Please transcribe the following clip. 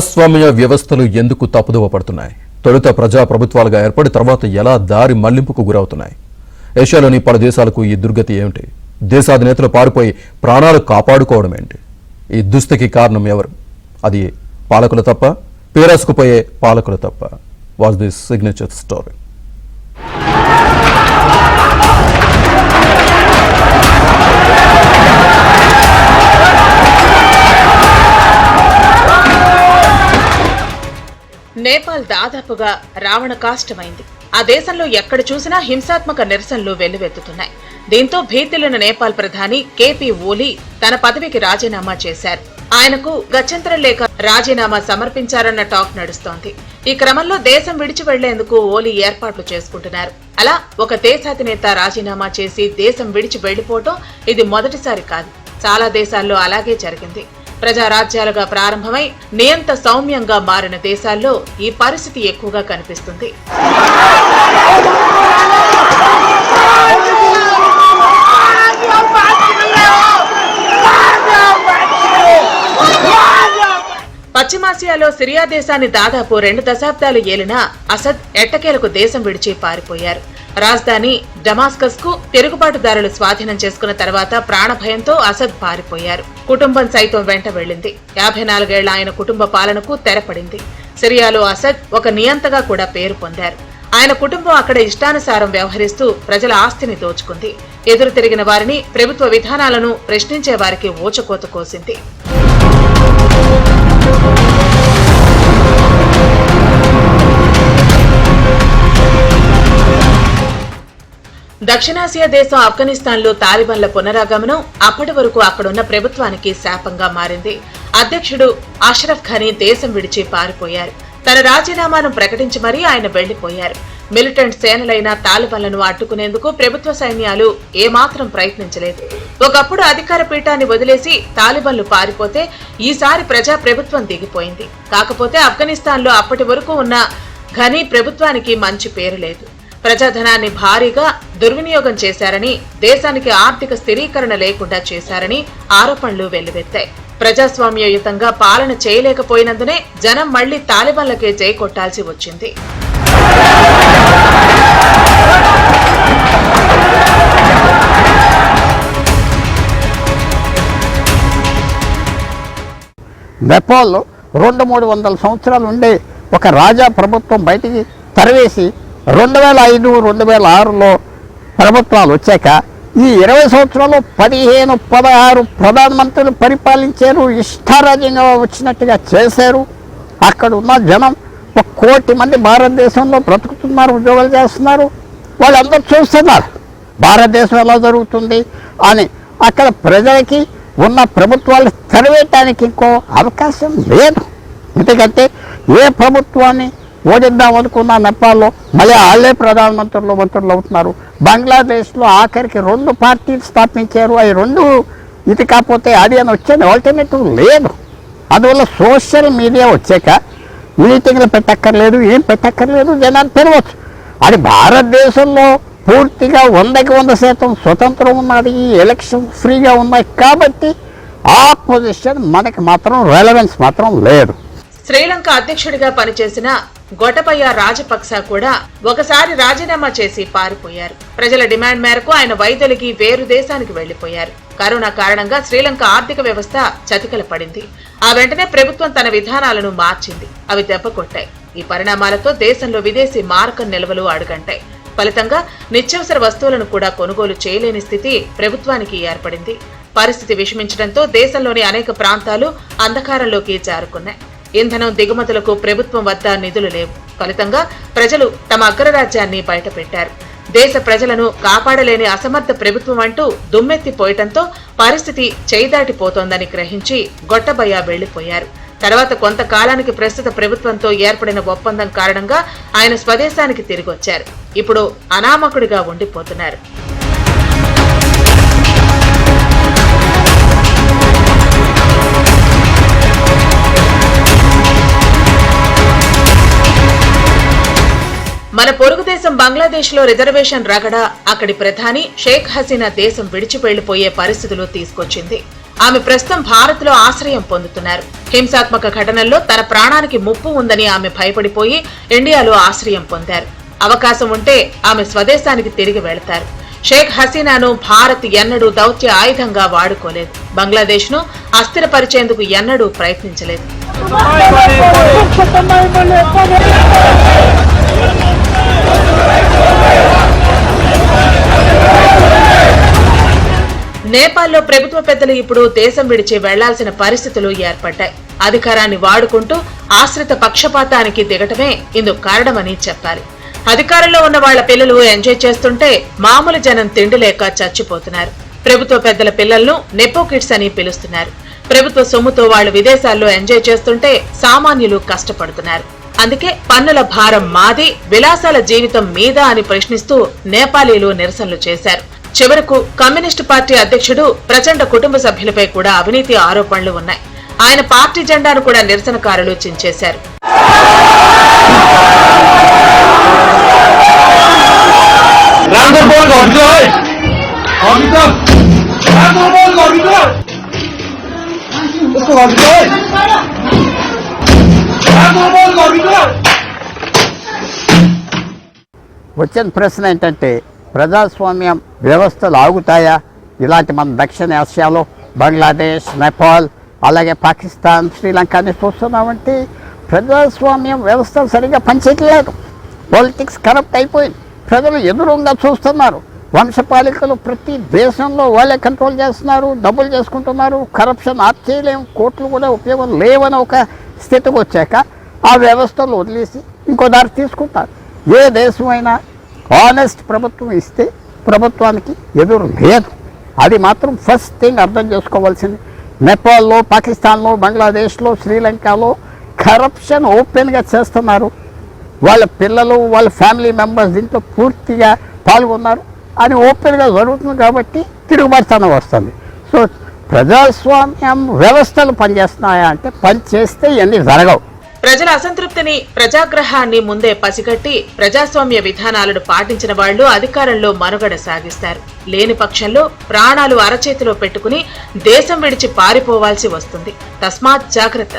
ప్రజాస్వామ్య వ్యవస్థలు ఎందుకు తప్పుదోవ పడుతున్నాయి? తొలుత ప్రజా ప్రభుత్వాలుగా ఏర్పడి తర్వాత ఎలా దారి మళ్లింపుకు గురవుతున్నాయి? ఏషియాలోని పలు దేశాలకు ఈ దుర్గతి ఏమిటి? దేశాధినేతలు పారిపోయి ప్రాణాలు కాపాడుకోవడం ఏంటి? ఈ దుస్థితికి కారణం ఎవరు? అది పాలకులు తప్ప, పేరాసుకుపోయే పాలకులు తప్ప? Was this signature story. Nepal దాదాపుగా రావణ కాష్టమైంది. ఆ దేశంలో ఎక్కడ చూసినా హింసాత్మక నిరసనలు వెల్లువెత్తుతున్నాయి. దీంతో భీతిల్లిన నేపాల్ ప్రధాని కేపీ ఓలీ తన పదవికి రాజీనామా చేశారు. ఆయనకు గత్యంతరం లేక రాజీనామా సమర్పించారన్న టాక్ నడుస్తోంది. ఈ క్రమంలో దేశం విడిచి వెళ్లేందుకు ఓలీ ఏర్పాట్లు చేసుకుంటున్నారు. అలా ఒక దేశాధినేత రాజీనామా చేసి దేశం విడిచి వెళ్లిపోవటం ఇది మొదటిసారి కాదు. చాలా దేశాల్లో అలాగే జరిగింది. ప్రజారాజ్యాలుగా ప్రారంభమై నియంత సౌమ్యంగా మారిన దేశాల్లో ఈ పరిస్థితి ఎక్కువగా కనిపిస్తుంది. పశ్చిమాసియాలో సిరియా దేశాన్ని దాదాపు 2 దశాబ్దాలు ఏలిన అసద్ ఎట్టకేలకు దేశం విడిచి పారిపోయారు. రాజధాని డమాస్కస్ కు తిరుగుబాటుదారులు స్వాధీనం చేసుకున్న తర్వాత ప్రాణభయంతో అసద్ పారిపోయారు. కుటుంబం సైతం వెంట వెళ్లింది. 54 ఏళ్ల ఆయన కుటుంబ పాలనకు తెరపడింది. సిరియాలో అసద్ ఒక నియంతగా కూడా పేరు పొందారు. ఆయన కుటుంబం అక్కడ ఇష్టానుసారం వ్యవహరిస్తూ ప్రజల ఆస్తిని దోచుకుంది. ఎదురు తిరిగిన వారిని, ప్రభుత్వ విధానాలను ప్రశ్నించే వారికి ఊచకోత కోసింది. దక్షిణాసియా దేశం ఆఫ్ఘనిస్తాన్ లో తాలిబాన్ల పునరాగమనం అప్పటి వరకు అక్కడున్న ప్రభుత్వానికి శాపంగా మారింది. అధ్యక్షుడు అష్రఫ్ ఘనీ దేశం విడిచి పారిపోయారు. తన రాజీనామాను ప్రకటించి మరీ ఆయన వెళ్లిపోయారు. మిలిటెంట్ సేనలైన తాలిబాన్లను అడ్డుకునేందుకు ప్రభుత్వ సైన్యాలు ఏమాత్రం ప్రయత్నించలేదు. ఒకప్పుడు అధికార పీఠాన్ని వదిలేసి తాలిబాన్లు పారిపోతే ఈసారి ప్రజా ప్రభుత్వం దిగిపోయింది. కాకపోతే ఆఫ్ఘనిస్తాన్ లో అప్పటి వరకు ఉన్న ఘనీ ప్రభుత్వానికి మంచి పేరు లేదు. ప్రజాధనాన్ని భారీగా దుర్వినియోగం చేశారని, దేశానికి ఆర్థిక స్థిరీకరణ లేకుండా చేశారని ఆరోపణలు వెల్లువెత్తాయి. ప్రజాస్వామ్యయుతంగా పాలన చేయలేకపోయినందునే జనం మళ్లీ తాలిబాన్లకే జై కొట్టాల్సి వచ్చింది. నేపాల్లో 200-300 సంవత్సరాలు ఉండే ఒక రాజా ప్రభుత్వం బయటికి తరివేసి 2005-2006లో ప్రభుత్వాలు వచ్చాక ఈ 20 సంవత్సరాలు 15-16 ప్రధానమంత్రులు పరిపాలించారు. ఇష్టారాజ్యంగా వచ్చినట్టుగా చేశారు. అక్కడ ఉన్న జనం 1 కోటి మంది భారతదేశంలో బ్రతుకుతున్నారు, ఉద్యోగాలు చేస్తున్నారు. వాళ్ళందరూ చూస్తున్నారు భారతదేశం ఎలా జరుగుతుంది అని. అక్కడ ప్రజలకి ఉన్న ప్రభుత్వాలు తరివేయటానికి ఇంకో అవకాశం లేదు. ఎందుకంటే ఏ ప్రభుత్వాన్ని ఓడిద్దాం అనుకున్న నేపాల్లో మళ్ళీ వాళ్ళే ప్రధానమంత్రులు మంత్రులు అవుతున్నారు. బంగ్లాదేశ్లో ఆఖరికి 2 పార్టీలు స్థాపించారు. అవి 2 ఇది కాకపోతే అది అని వచ్చేది, ఆల్టర్నేటివ్ లేదు. అందువల్ల సోషల్ మీడియా వచ్చాక మీటింగ్లు పెట్టక్కర్లేదు, ఏం పెట్టక్కర్లేదు, జనాలు పెరగవచ్చు. అది భారతదేశంలో పూర్తిగా 100% స్వతంత్రం ఉన్నది, ఎలక్షన్ ఫ్రీగా ఉన్నాయి కాబట్టి ఆ పొజిషన్ మనకి మాత్రం రెలవెన్స్ మాత్రం లేదు. శ్రీలంక అధ్యక్షుడిగా పనిచేసిన గోటబయ రాజపక్స కూడా ఒకసారి రాజీనామా చేసి పారిపోయారు. ప్రజల డిమాండ్ మేరకు ఆయన వైదొలిగి వేరు దేశానికి వెళ్లిపోయారు. కరోనా కారణంగా శ్రీలంక ఆర్థిక వ్యవస్థ చతికిల పడింది. ఆ వెంటనే ప్రభుత్వం తన విధానాలను మార్చింది. అవి దెబ్బకొట్టాయి. ఈ పరిణామాలతో దేశంలో విదేశీ మారకం నిల్వలు అడుగంటాయి. ఫలితంగా నిత్యావసర వస్తువులను కూడా కొనుగోలు చేయలేని స్థితి ప్రభుత్వానికి ఏర్పడింది. పరిస్థితి విషమించడంతో దేశంలోని అనేక ప్రాంతాలు అంధకారంలోకి జారుకున్నాయి. ఇంధనం దిగుమతులకు ప్రభుత్వం వద్ద నిధులు లేవు. ఫలితంగా ప్రజలు తమ అగ్రరాజ్యాన్ని బయటపెట్టారు. దేశ ప్రజలను కాపాడలేని అసమర్థ ప్రభుత్వం అంటూ దుమ్మెత్తిపోయటంతో పరిస్థితి చేయిదాటిపోతోందని గ్రహించి గొట్టబయ్య వెళ్లిపోయారు. తర్వాత కొంతకాలానికి ప్రస్తుత ప్రభుత్వంతో ఏర్పడిన ఒప్పందం కారణంగా ఆయన స్వదేశానికి తిరిగొచ్చారు. ఇప్పుడు అనామకుడిగా ఉండిపోతున్నారు. మన పొరుగు దేశం బంగ్లాదేశ్ లో రిజర్వేషన్ రగడ అక్కడి ప్రధాని షేక్ హసీనా దేశం విడిచి వెళ్లిపోయే పరిస్థితులు తీసుకొచ్చింది. ఆమె ప్రస్తుతం భారత్లో ఆశ్రయం పొందుతున్నారు. హింసాత్మక ఘటనల్లో తన ప్రాణానికి ముప్పు ఉందని ఆమె భయపడిపోయి ఇండియాలో ఆశ్రయం పొందారు. అవకాశం ఉంటే ఆమె స్వదేశానికి తిరిగి వెళతారు. షేక్ హసీనాను భారత్ ఎన్నడూ దౌత్య ఆయుధంగా వాడుకోలేదు. బంగ్లాదేశ్ ను అస్థిరపరిచేందుకు ఎన్నడూ ప్రయత్నించలేదు. నేపాల్లో ప్రభుత్వ పెద్దలు ఇప్పుడు దేశం విడిచి వెళ్లాల్సిన పరిస్థితులు ఏర్పడ్డాయి. అధికారాన్ని వాడుకుంటూ ఆశ్రిత పక్షపాతానికి దిగటమే ఇందుకు కారణమని చెప్పాలి. అధికారంలో ఉన్న వాళ్ల పిల్లలు ఎంజాయ్ చేస్తుంటే మామూలు జనం తిండి లేక చచ్చిపోతున్నారు. ప్రభుత్వ పెద్దల పిల్లలను నెపో కిడ్స్ అని పిలుస్తున్నారు. ప్రభుత్వ సొమ్ముతో వాళ్లు విదేశాల్లో ఎంజాయ్ చేస్తుంటే సామాన్యులు కష్టపడుతున్నారు. అందుకే పన్నుల భారం మాది, విలాసాల జీవితం మీద అని ప్రశ్నిస్తూ నేపాలీలు నిరసనలు చేశారు. చివరకు కమ్యూనిస్టు పార్టీ అధ్యక్షుడు ప్రచండ కుటుంబ సభ్యులపై కూడా అవినీతి ఆరోపణలు ఉన్నాయి. ఆయన పార్టీ జెండాను కూడా నిరసనకారులు చించేశారు. వచ్చిన ప్రశ్న ఏంటంటే, ప్రజాస్వామ్యం వ్యవస్థలు ఆగుతాయా? ఇలాంటి మన దక్షిణ ఆసియాలో బంగ్లాదేశ్, నేపాల్, అలాగే పాకిస్తాన్, శ్రీలంకని చూస్తున్నామంటే ప్రజాస్వామ్యం వ్యవస్థలు సరిగ్గా పనిచేయట్లేదు. పాలిటిక్స్ కరప్ట్ అయిపోయింది. ప్రజలు ఎదురుగా చూస్తున్నారు. వంశపాలికలు ప్రతి దేశంలో వాళ్ళే కంట్రోల్ చేస్తున్నారు, డబ్బులు చేసుకుంటున్నారు. కరప్షన్ ఆప్ చేయలేము, కోర్టులు కూడా ఉపయోగం లేవని ఒక స్థితికి వచ్చాక ఆ వ్యవస్థలు వదిలేసి ఇంకో దారి తీసుకుంటారు. ఏ దేశమైనా ఆనెస్ట్ ప్రభుత్వం ఇస్తే ప్రభుత్వానికి ఎదురు లేదు. అది మాత్రం ఫస్ట్ థింగ్ అర్థం చేసుకోవాల్సింది. నేపాల్లో, పాకిస్తాన్లో, బంగ్లాదేశ్లో, శ్రీలంకలో కరప్షన్ ఓపెన్గా చేస్తున్నారు. వాళ్ళ పిల్లలు, వాళ్ళ ఫ్యామిలీ మెంబర్స్ దీంట్లో పూర్తిగా పాల్గొన్నారు అని ఓపెన్గా జరుగుతుంది. కాబట్టి తిరుగుబాటుతనం వస్తుంది. సో ప్రజాస్వామ్యం వ్యవస్థలు పనిచేస్తున్నాయా అంటే పనిచేస్తే ఇవన్నీ జరగవు. ప్రజల అసంతృప్తిని, ప్రజాగ్రహాన్ని ముందే పసిగట్టి ప్రజాస్వామ్య విధానాలను పాటించిన వాళ్లు అధికారంలో మనుగడ సాగిస్తారు. లేని పక్షంలో ప్రాణాలు అరచేతిలో పెట్టుకుని దేశం విడిచి పారిపోవాల్సి వస్తుంది. తస్మాత్ జాగ్రత్త.